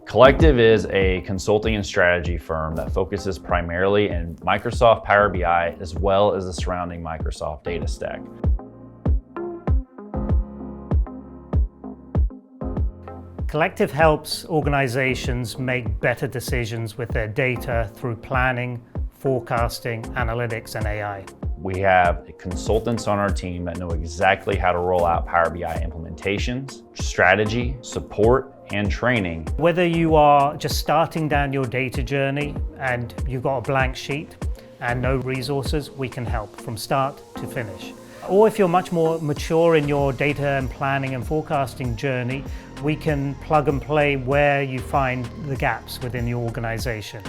Collectiv is a consulting and strategy firm that focuses primarily in Microsoft Power BI as well as the surrounding Microsoft data stack. Collectiv helps organizations make better decisions with their data through planning, forecasting, analytics, and AI. We have consultants on our team that know exactly how to roll out Power BI implementations, strategy, support, and training. Whether you are just starting down your data journey and you've got a blank sheet and no resources, we can help from start to finish. Or if you're much more mature in your data and planning and forecasting journey, we can plug and play where you find the gaps within your organization.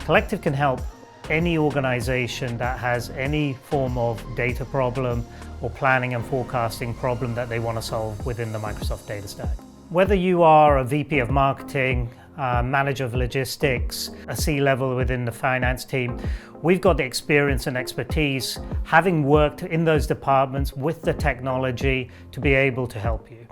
Collectiv can help any organization that has any form of data problem or planning and forecasting problem that they want to solve within the Microsoft data stack. Whether you are a VP of marketing, manager of logistics, a C-level within the finance team, we've got the experience and expertise, having worked in those departments with the technology to be able to help you.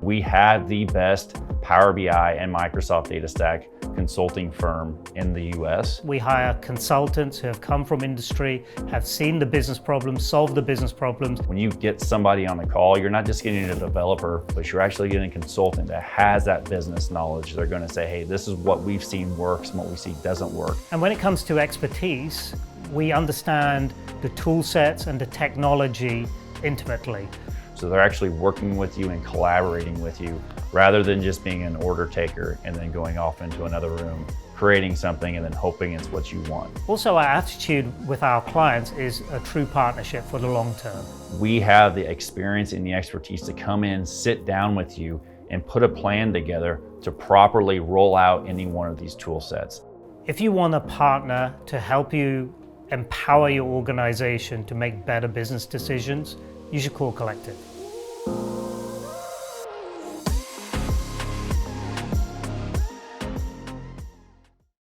We have the best Power BI and Microsoft data stack consulting firm in the US. We hire consultants who have come from industry, have seen the business problems, solved the business problems. When you get somebody on the call, you're not just getting a developer, but you're actually getting a consultant that has that business knowledge. They're going to say, hey, this is what we've seen works and what we see doesn't work. And when it comes to expertise, we understand the tool sets and the technology intimately. So they're actually working with you and collaborating with you rather than just being an order taker and then going off into another room, creating something and then hoping it's what you want. Also, our attitude with our clients is a true partnership for the long term. We have the experience and the expertise to come in, sit down with you, and put a plan together to properly roll out any one of these tool sets. If you want a partner to help you empower your organization to make better business decisions, you should call Collectiv.